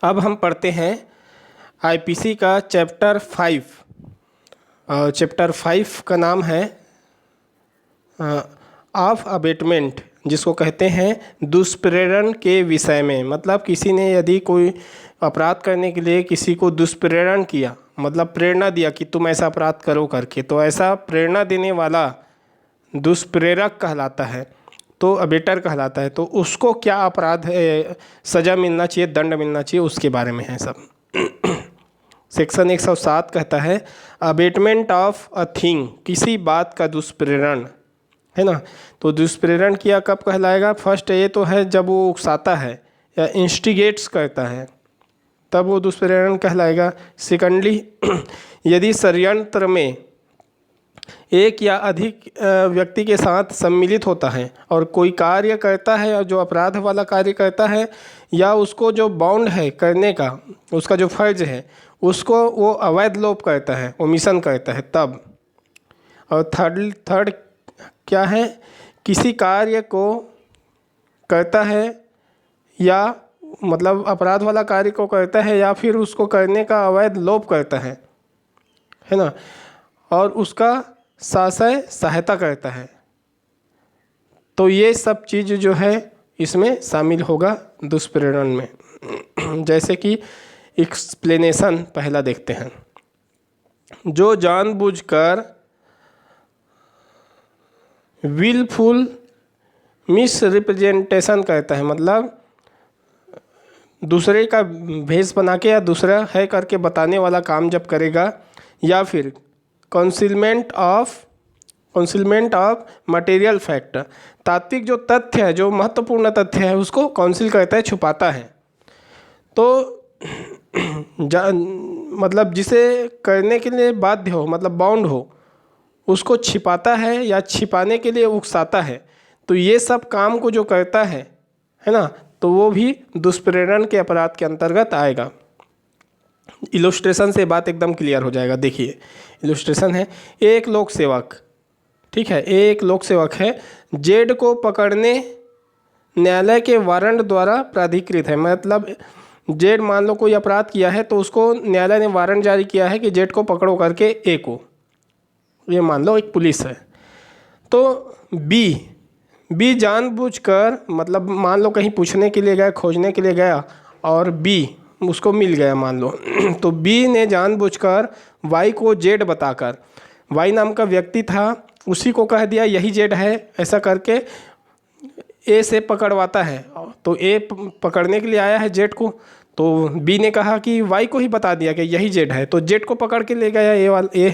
अब हम पढ़ते हैं आईपीसी का चैप्टर 5। चैप्टर 5 का नाम है ऑफ अबेटमेंट, जिसको कहते हैं दुष्प्रेरण के विषय में। मतलब किसी ने यदि कोई अपराध करने के लिए किसी को दुष्प्रेरण किया, मतलब प्रेरणा दिया कि तुम ऐसा अपराध करो करके, तो ऐसा प्रेरणा देने वाला दुष्प्रेरक कहलाता है, तो अबेटर कहलाता है। तो उसको क्या अपराध सज़ा मिलना चाहिए, दंड मिलना चाहिए, उसके बारे में है सब। सेक्शन 107 कहता है अबेटमेंट ऑफ अ थिंग, किसी बात का दुष्प्रेरण, है ना। तो दुष्प्रेरण किया कब कहलाएगा? फर्स्ट ये तो है जब वो उकसाता है या इंस्टिगेट्स करता है, तब वो दुष्प्रेरण कहलाएगा। सेकंडली यदि षड्यंत्र में एक या अधिक व्यक्ति के साथ सम्मिलित होता है और कोई कार्य करता है, और जो अपराध वाला कार्य करता है या उसको जो बाउंड है करने का, उसका जो फर्ज है, उसको वो अवैध लोप करता है, ओमिशन करता है, तब। और थर्ड क्या है? किसी कार्य को करता है या मतलब अपराध वाला कार्य को करता है या फिर उसको करने का अवैध लोप करता है ना, और उसका सहायता करता है। तो ये सब चीज़ जो है इसमें शामिल होगा दुष्प्रेरण में। जैसे कि एक्सप्लेनेशन पहला देखते हैं। जो जानबूझकर विलफुल मिसरिप्रेजेंटेशन करता है, मतलब दूसरे का भेष बना के या दूसरा है करके बताने वाला काम जब करेगा, या फिर कंसीलमेंट ऑफ मटेरियल फैक्ट, तात्विक जो तथ्य है, जो महत्वपूर्ण तथ्य है, उसको काउंसिल करता है, छुपाता है। तो मतलब जिसे करने के लिए बाध्य हो, मतलब बाउंड हो, उसको छिपाता है या छिपाने के लिए उकसाता है। तो ये सब काम को जो करता है ना, तो वो भी दुष्प्रेरण के अपराध के अंतर्गत आएगा। इलस्ट्रेशन से बात एकदम क्लियर हो जाएगा। देखिए इलस्ट्रेशन है, एक लोक सेवक, ठीक है, एक लोक सेवक है, जेड को पकड़ने न्यायालय के वारंट द्वारा प्राधिकृत है। मतलब जेड मान लो कोई अपराध किया है, तो उसको न्यायालय ने वारंट जारी किया है कि जेड को पकड़ो करके ए को, ये मान लो एक पुलिस है। तो बी जानबूझकर, मतलब मान लो कहीं पूछने के लिए गया, खोजने के लिए गया, और बी उसको मिल गया मान लो। तो बी ने जानबूझकर वाई को जेड बताकर, वाई नाम का व्यक्ति था, उसी को कह दिया यही जेड है, ऐसा करके ए से पकड़वाता है। तो ए पकड़ने के लिए आया है जेड को, तो बी ने कहा कि वाई को ही बता दिया कि यही जेड है, तो जेड को पकड़ के ले गया ए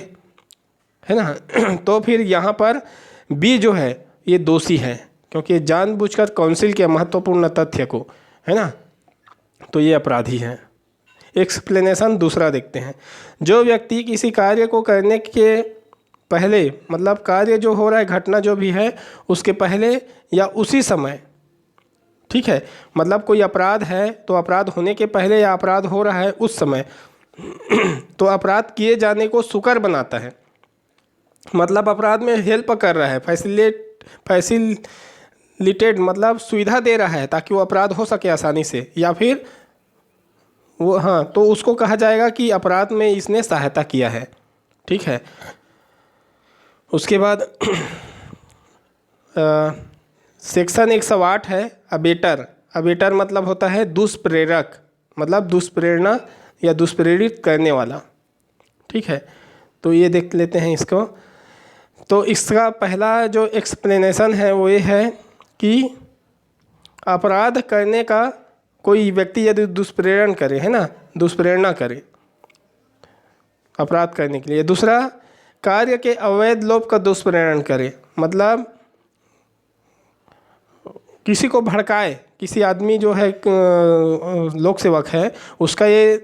है ना। तो फिर यहाँ पर बी जो है ये दोषी है, क्योंकि जानबूझकर काउंसिल किया महत्वपूर्ण तथ्य को, है ना, तो ये अपराधी है। एक्सप्लेनेशन दूसरा देखते हैं। जो व्यक्ति किसी कार्य को करने के पहले, मतलब कार्य जो हो रहा है, घटना जो भी है, उसके पहले या उसी समय, ठीक है, मतलब कोई अपराध है तो अपराध होने के पहले या अपराध हो रहा है उस समय, तो अपराध किए जाने को सुकर बनाता है, मतलब अपराध में हेल्प कर रहा है, फैसिलिटेट मतलब सुविधा दे रहा है ताकि वो अपराध हो सके आसानी से, या फिर वो, हाँ, तो उसको कहा जाएगा कि अपराध में इसने सहायता किया है, ठीक है। उसके बाद सेक्शन 108 है अबेटर मतलब होता है दुष्प्रेरक, मतलब दुष्प्रेरणा या दुष्प्रेरित करने वाला, ठीक है। तो ये देख लेते हैं इसको। तो इसका पहला जो एक्सप्लेनेशन है वो ये है कि अपराध करने का कोई व्यक्ति यदि दुष्प्रेरण करे, है ना, दुष्प्रेरणा करे अपराध करने के लिए। दूसरा, कार्य के अवैध लोप का दुष्प्रेरण करे, मतलब किसी को भड़काए, किसी आदमी जो है लोक सेवक है, उसका ये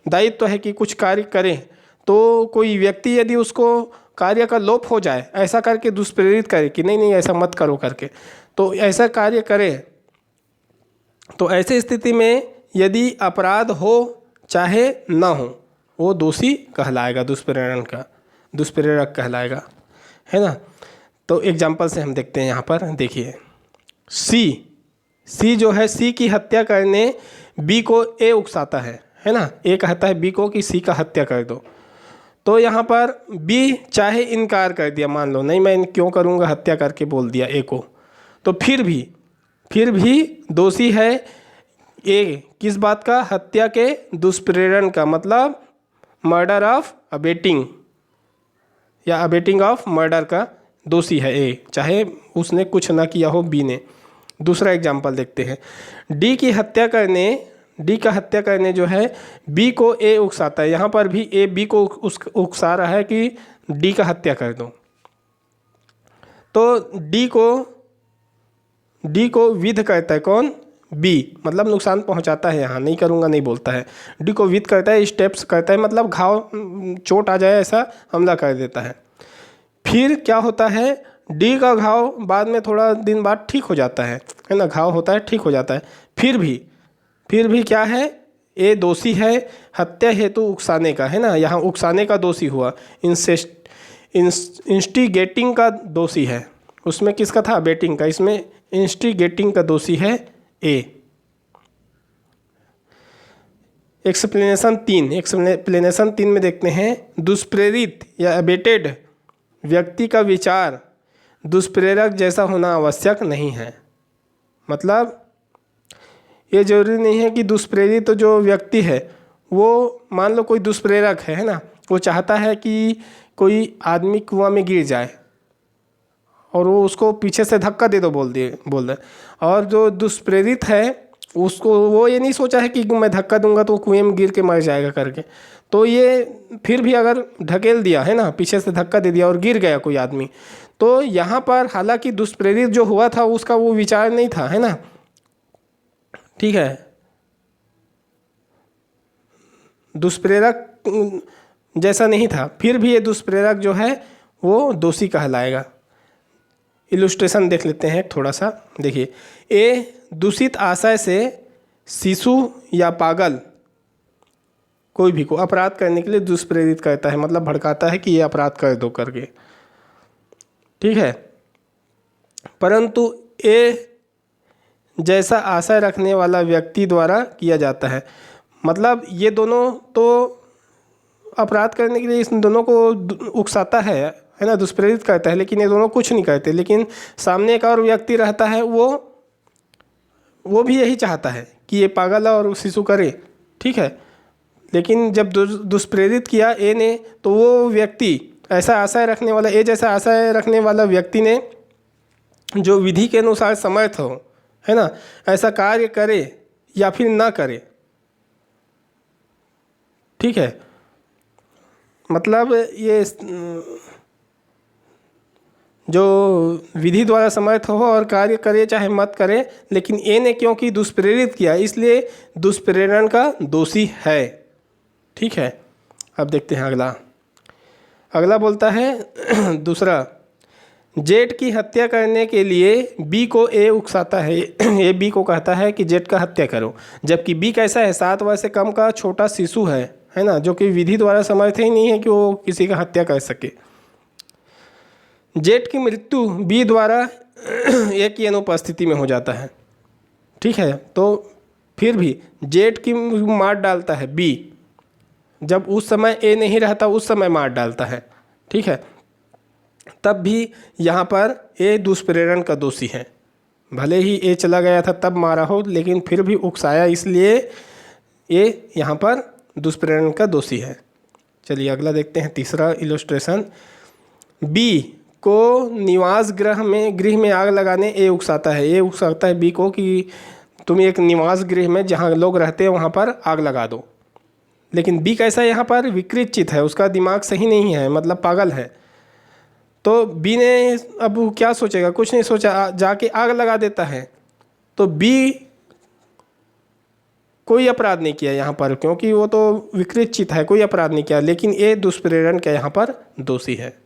दायित्व है कि कुछ कार्य करे, तो कोई व्यक्ति यदि उसको कार्य का लोप हो जाए, ऐसा करके दुष्प्रेरित करे कि नहीं ऐसा मत करो करके, तो ऐसा कार्य करे, तो ऐसी स्थिति में यदि अपराध हो चाहे ना हो, वो दोषी कहलाएगा, दुष्प्रेरक कहलाएगा, है ना। तो एग्जाम्पल से हम देखते हैं यहाँ पर। देखिए सी जो है, सी की हत्या करने बी को ए उकसाता है ना। ए कहता है बी को कि सी का हत्या कर दो। तो यहाँ पर बी चाहे इनकार कर दिया, मान लो नहीं मैं क्यों करूँगा, हत्या करके बोल दिया ए को, तो फिर भी दोषी है ए। किस बात का? हत्या के दुष्प्रेरण का, मतलब मर्डर ऑफ अबेटिंग या अबेटिंग ऑफ मर्डर का दोषी है ए, चाहे उसने कुछ ना किया हो बी ने। दूसरा एग्जाम्पल देखते हैं। डी का हत्या करने जो है बी को ए उकसाता है। यहाँ पर भी ए बी को उकसा रहा है कि डी का हत्या कर दो। तो डी को विध करता है कौन? बी, मतलब नुकसान पहुंचाता है, यहाँ नहीं करूँगा नहीं बोलता है। डी को विध करता है, स्टेप्स करता है, मतलब घाव चोट आ जाए ऐसा हमला कर देता है। फिर क्या होता है, डी का घाव बाद में थोड़ा दिन बाद ठीक हो जाता है ना, घाव होता है ठीक हो जाता है। फिर भी क्या है, ए दोषी है हत्या हेतु उकसाने का, है ना। यहाँ उकसाने का दोषी हुआ, इंस्टिगेटिंग का दोषी है। उसमें किसका था? बेटिंग का। इसमें इंस्टिगेटिंग का दोषी है ए। एक्सप्लेनेशन 3 में देखते हैं, दुष्प्रेरित या अबेटेड व्यक्ति का विचार दुष्प्रेरक जैसा होना आवश्यक नहीं है। मतलब ये जरूरी नहीं है कि दुष्प्रेरित जो व्यक्ति है वो, मान लो कोई दुष्प्रेरक है ना, वो चाहता है कि कोई आदमी कुआं में गिर जाए और वो उसको पीछे से धक्का दे दो बोल दे, और जो दुष्प्रेरित है उसको वो ये नहीं सोचा है कि मैं धक्का दूंगा तो कुएं में गिर के मर जाएगा करके, तो ये फिर भी अगर ढकेल दिया है ना, पीछे से धक्का दे दिया और गिर गया कोई आदमी, तो यहाँ पर हालांकि दुष्प्रेरित जो हुआ था उसका वो विचार नहीं था, है ना, ठीक है। दुष्प्रेरक जैसा नहीं था, फिर भी ये दुष्प्रेरक जो है वो दोषी कहलाएगा। इलुस्ट्रेशन देख लेते हैं थोड़ा सा, देखिए। ए दूषित आशय से शिशु या पागल कोई भी को अपराध करने के लिए दुष्प्रेरित करता है, मतलब भड़काता है कि ये अपराध कर दो करके, ठीक है। परंतु ए जैसा आशय रखने वाला व्यक्ति द्वारा किया जाता है, मतलब ये दोनों तो अपराध करने के लिए इस दोनों को उकसाता है ना, दुष्प्रेरित करता है, लेकिन ये दोनों कुछ नहीं करते। लेकिन सामने एक और व्यक्ति रहता है, वो भी यही चाहता है कि ये पागल और शिशु करे, ठीक है। लेकिन जब दुष्प्रेरित किया ए ने, तो वो व्यक्ति ऐसा आशय रखने वाला, ए जैसा आशय रखने वाला व्यक्ति ने जो विधि के अनुसार समर्थ हो, है ना, ऐसा कार्य करे या फिर ना करे, ठीक है। मतलब ये जो विधि द्वारा समर्थ हो और कार्य करे चाहे मत करे, लेकिन ए ने क्योंकि दुष्प्रेरित किया इसलिए दुष्प्रेरण का दोषी है, ठीक है। अब देखते हैं अगला बोलता है दूसरा, जेठ की हत्या करने के लिए बी को ए उकसाता है। ए बी को कहता है कि जेठ का हत्या करो, जबकि बी कैसा है, 7 वर्ष से कम का छोटा शिशु है ना, जो कि विधि द्वारा समर्थ ही नहीं है कि वो किसी का हत्या कर सके। जेठ की मृत्यु बी द्वारा ए की अनुपस्थिति में हो जाता है, ठीक है। तो फिर भी जेठ की मार डालता है बी, जब उस समय ए नहीं रहता उस समय मार डालता है, ठीक है। तब भी यहाँ पर ए दुष्प्रेरण का दोषी है, भले ही ए चला गया था तब मारा हो, लेकिन फिर भी उकसाया, इसलिए ए यहाँ पर दुष्प्रेरण का दोषी है। चलिए अगला देखते हैं, तीसरा इलस्ट्रेशन। बी को निवास गृह में आग लगाने ए उकसाता है। ए उकसाता है बी को कि तुम एक निवास गृह में जहाँ लोग रहते हैं वहाँ पर आग लगा दो, लेकिन बी कैसा यहाँ पर विकृत चित्त है, उसका दिमाग सही नहीं है, मतलब पागल है। तो बी ने अब क्या सोचेगा, कुछ नहीं सोचा, जाके आग लगा देता है। तो बी कोई अपराध नहीं किया यहाँ पर, क्योंकि वो तो विकृत चित्त है, कोई अपराध नहीं किया, लेकिन ए दुष्प्रेरण का यहाँ पर दोषी है।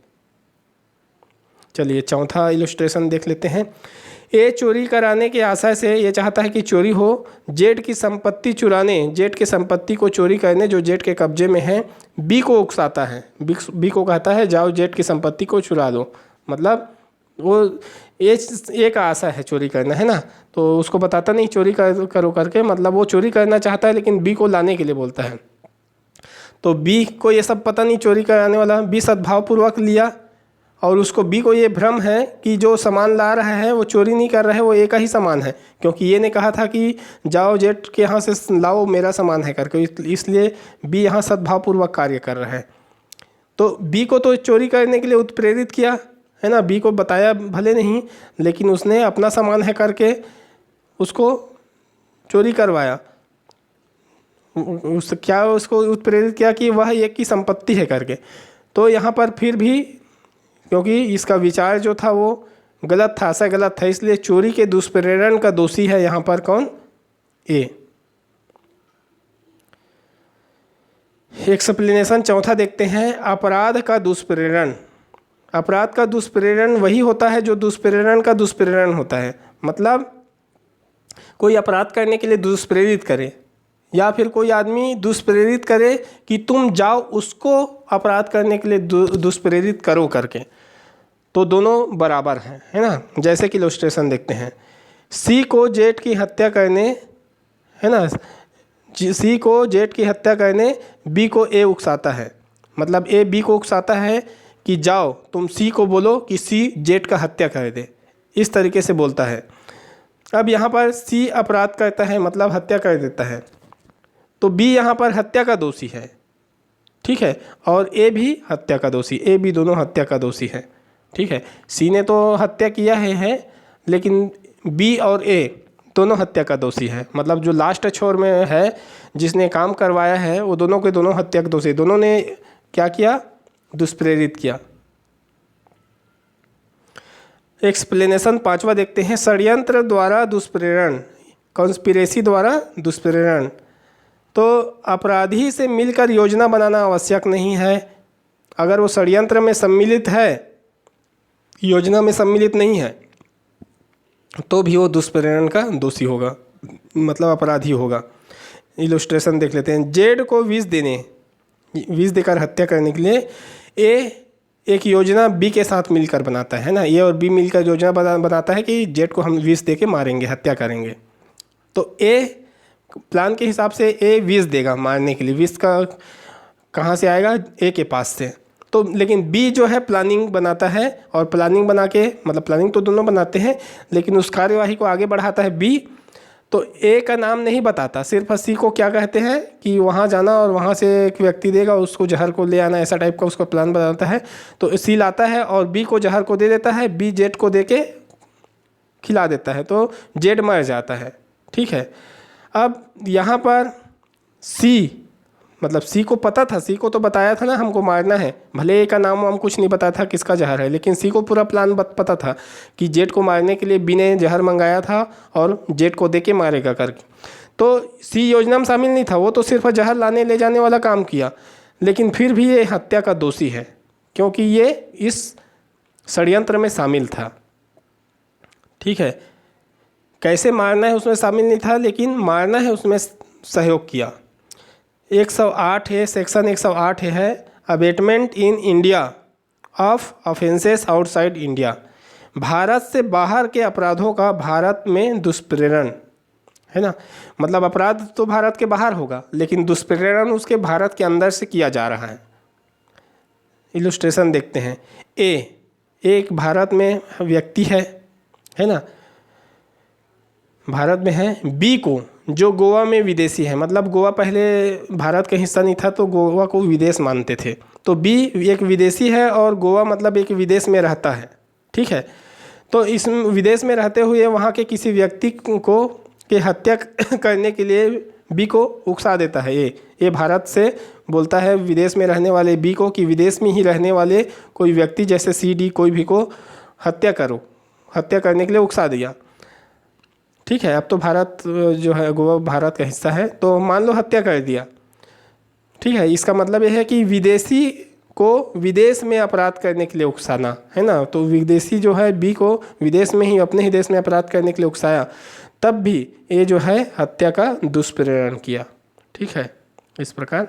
चलिए चौथा इलस्ट्रेशन देख लेते हैं। ए चोरी कराने के आशय से ये चाहता है कि चोरी हो, जेठ की संपत्ति चुराने, जेठ की संपत्ति को चोरी करने जो जेठ के कब्जे में है, बी को उकसाता है। बी को कहता है जाओ जेठ की संपत्ति को चुरा लो, मतलब वो ए का आशा है चोरी करना, है ना, तो उसको बताता नहीं चोरी करो करके, मतलब वो चोरी करना चाहता है लेकिन बी को लाने के लिए बोलता है। तो बी को ये सब पता नहीं चोरी कराने वाला, बी सद्भावपूर्वक लिया और उसको बी को ये भ्रम है कि जो सामान ला रहा है वो चोरी नहीं कर रहा है, वो एक ही सामान है, क्योंकि ये ने कहा था कि जाओ जेठ के यहाँ से लाओ मेरा सामान है करके, इसलिए बी यहाँ सद्भावपूर्वक कार्य कर रहा है। तो बी को तो चोरी करने के लिए उत्प्रेरित किया, है ना, बी को बताया भले नहीं लेकिन उसने अपना सामान है करके उसको चोरी करवाया। क्या उसको उत्प्रेरित किया कि वह एक की संपत्ति है करके। तो यहाँ पर फिर भी क्योंकि इसका विचार जो था वो गलत था, ऐसा गलत था, इसलिए चोरी के दुष्प्रेरण का दोषी है यहाँ पर कौन, ए। एक्सप्लेनेशन चौथा देखते हैं, अपराध का दुष्प्रेरण। अपराध का दुष्प्रेरण वही होता है जो दुष्प्रेरण का दुष्प्रेरण होता है, मतलब कोई अपराध करने के लिए दुष्प्रेरित करे या फिर कोई आदमी दुष्प्रेरित करे कि तुम जाओ उसको अपराध करने के लिए दुष्प्रेरित करो करके, तो दोनों बराबर हैं, है ना। जैसे कि इलस्ट्रेशन देखते हैं, सी को जेठ की हत्या करने, है ना, सी को जेठ की हत्या करने बी को ए उकसाता है, मतलब ए बी को उकसाता है कि जाओ तुम सी को बोलो कि सी जेठ का हत्या कर दे, इस तरीके से बोलता है। अब यहाँ पर सी अपराध करता है मतलब हत्या कर देता है, तो बी यहाँ पर हत्या का दोषी है, ठीक है, और ए भी हत्या का दोषी, ए बी दोनों हत्या का दोषी है, ठीक है। सी ने तो हत्या किया है लेकिन बी और ए दोनों हत्या का दोषी है, मतलब जो लास्ट छोर में है जिसने काम करवाया है वो दोनों के दोनों हत्या के दोषी, दोनों ने क्या किया, दुष्प्रेरित किया। एक्सप्लेनेशन पांचवा देखते हैं, षड्यंत्र द्वारा दुष्प्रेरण, कॉन्स्पिरेसी द्वारा दुष्प्रेरण। तो अपराधी से मिलकर योजना बनाना आवश्यक नहीं है, अगर वो षड्यंत्र में सम्मिलित है, योजना में सम्मिलित नहीं है, तो भी वो दुष्प्रेरण का दोषी होगा, मतलब अपराधी होगा। इलस्ट्रेशन देख लेते हैं, जेड को विष देकर हत्या करने के लिए ए एक योजना बी के साथ मिलकर बनाता है ना, ए और बी मिलकर योजना बनाता है कि जेड को हम विष दे के मारेंगे, हत्या करेंगे। तो ए प्लान के हिसाब से ए विष देगा मारने के लिए, विष का कहाँ से आएगा, ए के पास से। तो लेकिन बी जो है प्लानिंग बनाता है, और प्लानिंग बना के, मतलब प्लानिंग तो दोनों बनाते हैं लेकिन उस कार्यवाही को आगे बढ़ाता है बी। तो ए का नाम नहीं बताता, सिर्फ सी को क्या कहते हैं कि वहाँ जाना और वहाँ से एक व्यक्ति देगा उसको जहर को ले आना, ऐसा टाइप का उसका प्लान बनाता है। तो सी लाता है और बी को जहर को दे देता है, बी जेड को दे के खिला देता है, तो जेड मर जाता है, ठीक है। अब यहाँ पर सी, मतलब सी को पता था, सी को तो बताया था ना हमको मारना है, भले ए का नाम हम कुछ नहीं बताया था किसका जहर है, लेकिन सी को पूरा प्लान पता था कि जेड को मारने के लिए बी ने जहर मंगाया था और जेड को दे के मारेगा करके। तो सी योजना में शामिल नहीं था, वो तो सिर्फ जहर लाने ले जाने वाला काम किया, लेकिन फिर भी ये हत्या का दोषी है क्योंकि ये इस षड्यंत्र में शामिल था, ठीक है। कैसे मारना है उसमें शामिल नहीं था, लेकिन मारना है उसमें सहयोग किया। 108 है, सेक्शन 108 है, abetment in India of offences outside India, Bharat से बाहर के अपराधों का भारत में दुष्प्रेरण, है ना, मतलब अपराध तो भारत के बाहर होगा लेकिन दुष्प्रेरण उसके भारत के अंदर से किया जा रहा है। इलस्ट्रेशन देखते हैं, ए एक भारत में व्यक्ति है ना, भारत में है, बी को जो गोवा में विदेशी है, मतलब गोवा पहले भारत का हिस्सा नहीं था तो गोवा को विदेश मानते थे, तो बी एक विदेशी है और गोवा मतलब एक विदेश में रहता है, ठीक है। तो इस विदेश में रहते हुए वहाँ के किसी व्यक्ति को के हत्या करने के लिए बी को उकसा देता है। ए भारत से बोलता है विदेश में रहने वाले बी को कि विदेश में ही रहने वाले कोई व्यक्ति जैसे सी डी कोई भी को हत्या करो, हत्या करने के लिए उकसा दिया, ठीक है। अब तो भारत जो है गोवा भारत का हिस्सा है, तो मान लो हत्या कर दिया, ठीक है। इसका मतलब यह है कि विदेशी को विदेश में अपराध करने के लिए उकसाना, है ना, तो विदेशी जो है बी को विदेश में ही अपने ही देश में अपराध करने के लिए उकसाया, तब भी ये जो है हत्या का दुष्प्रेरण किया, ठीक है। इस प्रकार